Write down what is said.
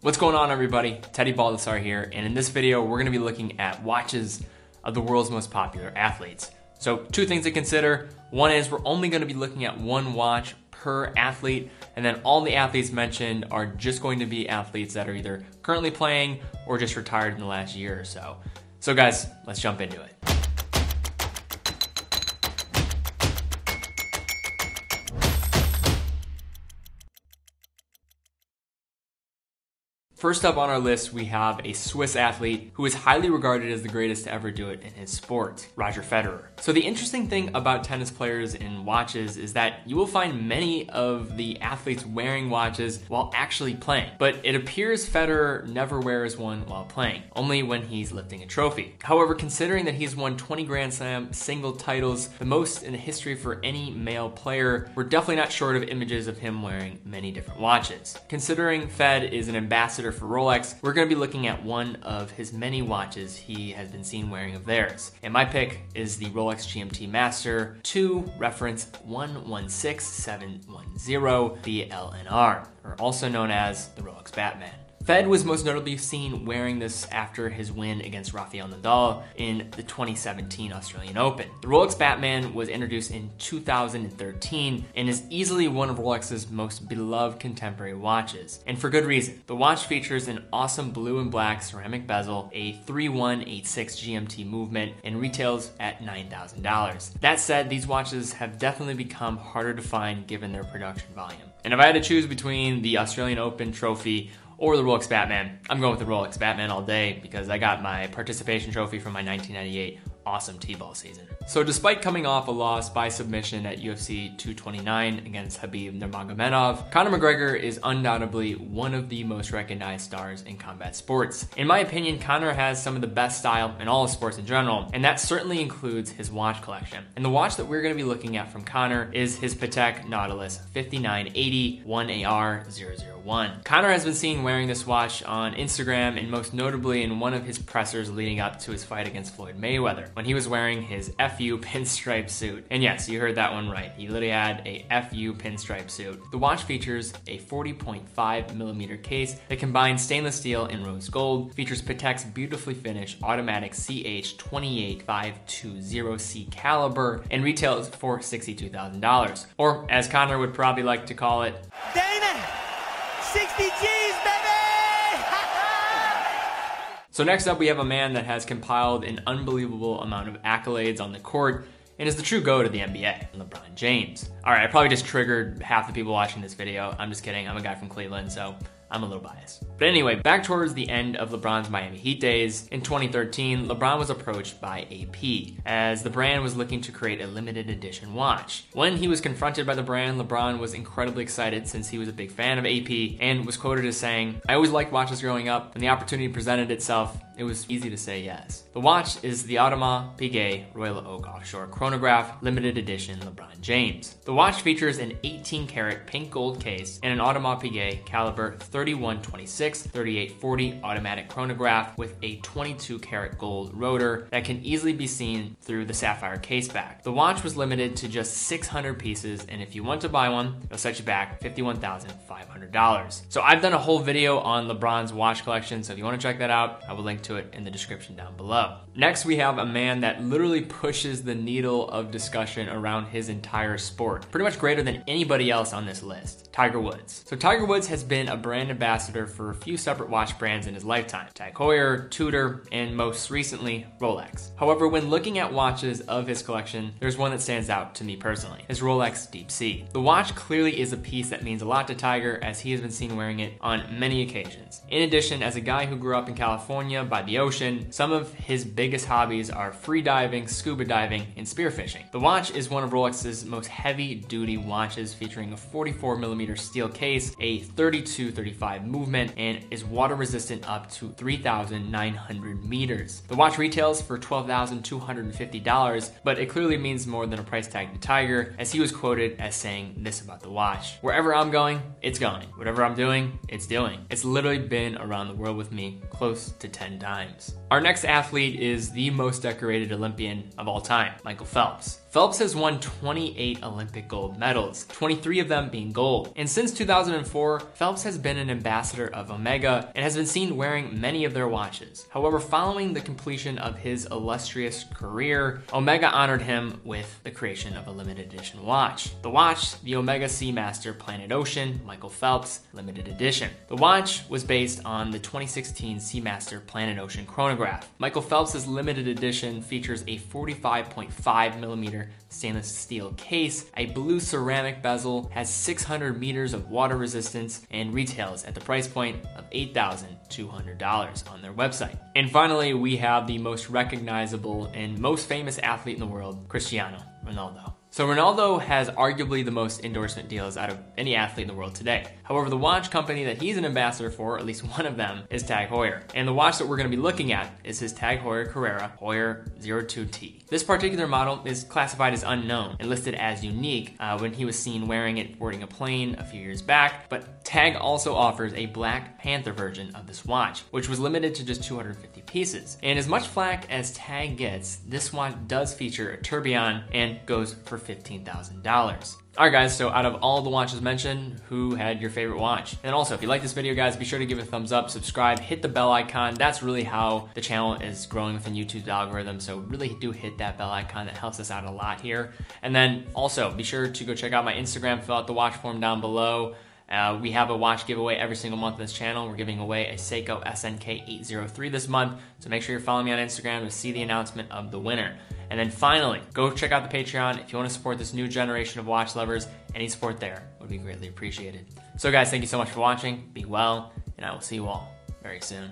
What's going on, everybody? Teddy Baldassar here, and in this video we're going to be looking at watches of the world's most popular athletes. So two things to consider. One is we're only going to be looking at one watch per athlete, and then all the athletes mentioned are just going to be athletes that are either currently playing or just retired in the last year or so. So guys, let's jump into it. First up on our list, we have a Swiss athlete who is highly regarded as the greatest to ever do it in his sport, Roger Federer. So the interesting thing about tennis players and watches is that you will find many of the athletes wearing watches while actually playing. But it appears Federer never wears one while playing, only when he's lifting a trophy. However, considering that he's won 20 Grand Slam single titles, the most in the history for any male player, we're definitely not short of images of him wearing many different watches. Considering Fed is an ambassador for Rolex, we're going to be looking at one of his many watches he has been seen wearing of theirs. And my pick is the Rolex GMT Master 2 reference 116710 BLNR, or also known as the Rolex Batman. Fed was most notably seen wearing this after his win against Rafael Nadal in the 2017 Australian Open. The Rolex Batman was introduced in 2013 and is easily one of Rolex's most beloved contemporary watches, and for good reason. The watch features an awesome blue and black ceramic bezel, a 3186 GMT movement, and retails at $9,000. That said, these watches have definitely become harder to find given their production volume. And if I had to choose between the Australian Open trophy or the Rolex Batman, I'm going with the Rolex Batman all day because I got my participation trophy from my 1998 awesome T-ball season. So despite coming off a loss by submission at UFC 229 against Khabib Nurmagomedov, Conor McGregor is undoubtedly one of the most recognized stars in combat sports. In my opinion, Conor has some of the best style in all of sports in general, and that certainly includes his watch collection. And the watch that we're going to be looking at from Conor is his Patek Nautilus 5980 1AR001. Conor has been seen wearing this watch on Instagram, and most notably in one of his pressers leading up to his fight against Floyd Mayweather, when he was wearing his FU pinstripe suit. And yes, you heard that one right. He literally had a FU pinstripe suit. The watch features a 40.5mm case that combines stainless steel and rose gold, features Patek's beautifully finished automatic CH28520C caliber, and retails for $62,000. Or as Conor would probably like to call it, Dana, 60 G's, baby! So next up, we have a man that has compiled an unbelievable amount of accolades on the court and is the true GOAT of the NBA, LeBron James. All right, I probably just triggered half the people watching this video. I'm just kidding. I'm a guy from Cleveland, so I'm a little biased. But anyway, back towards the end of LeBron's Miami Heat days, in 2013, LeBron was approached by AP as the brand was looking to create a limited edition watch. When he was confronted by the brand, LeBron was incredibly excited since he was a big fan of AP and was quoted as saying, "I always liked watches growing up. When the opportunity presented itself, it was easy to say yes." The watch is the Audemars Piguet Royal Oak Offshore Chronograph Limited Edition LeBron James. The watch features an 18-karat pink gold case and an Audemars Piguet caliber 3126-3840 automatic chronograph with a 22-karat gold rotor that can easily be seen through the sapphire case back. The watch was limited to just 600 pieces, and if you want to buy one, it'll set you back $51,500. So I've done a whole video on LeBron's watch collection, so if you want to check that out, I will link to it in the description down below. Next, we have a man that literally pushes the needle of discussion around his entire sport, pretty much greater than anybody else on this list, Tiger Woods. So Tiger Woods has been a brand ambassador for a few separate watch brands in his lifetime: Tag Heuer, Tudor, and most recently, Rolex. However, when looking at watches of his collection, there's one that stands out to me personally, his Rolex Deep Sea. The watch clearly is a piece that means a lot to Tiger, as he has been seen wearing it on many occasions. In addition, as a guy who grew up in California by the ocean, some of his biggest hobbies are free diving, scuba diving, and spearfishing. The watch is one of Rolex's most heavy-duty watches, featuring a 44mm steel case, a 3235 movement, and is water resistant up to 3,900 meters. The watch retails for $12,250, but it clearly means more than a price tag to Tiger, as he was quoted as saying this about the watch: "Wherever I'm going, it's going. Whatever I'm doing, it's doing. It's literally been around the world with me close to 10 times." Our next athlete is the most decorated Olympian of all time, Michael Phelps. Phelps has won 28 Olympic gold medals, 23 of them being gold. And since 2004, Phelps has been an ambassador of Omega and has been seen wearing many of their watches. However, following the completion of his illustrious career, Omega honored him with the creation of a limited edition watch. The watch, the Omega Seamaster Planet Ocean Michael Phelps Limited Edition. The watch was based on the 2016 Seamaster Planet Ocean chronograph. Michael Phelps' limited edition features a 45.5mm stainless steel case, a blue ceramic bezel, has 600 meters of water resistance, and retails at the price point of $8,200 on their website. And finally, we have the most recognizable and most famous athlete in the world, Cristiano Ronaldo. So Ronaldo has arguably the most endorsement deals out of any athlete in the world today. However, the watch company that he's an ambassador for, at least one of them, is TAG Heuer. And the watch that we're going to be looking at is his TAG Heuer Carrera Heuer 02T. This particular model is classified as unknown and listed as unique when he was seen wearing it boarding a plane a few years back, but TAG also offers a Black Panther version of this watch, which was limited to just 250 pieces. And as much flack as TAG gets, this watch does feature a tourbillon and goes for $15,000. Alright guys, so out of all the watches mentioned, who had your favorite watch? And also, if you like this video guys, be sure to give it a thumbs up, subscribe, hit the bell icon. That's really how the channel is growing within YouTube's algorithm, so really do hit that bell icon. That helps us out a lot here. And then also, be sure to go check out my Instagram, fill out the watch form down below. We have a watch giveaway every single month on this channel. We're giving away a Seiko SNK 803 this month, so make sure you're following me on Instagram to see the announcement of the winner. And then finally, go check out the Patreon if you want to support this new generation of watch lovers. Any support there would be greatly appreciated. So guys, thank you so much for watching. Be well, and I will see you all very soon.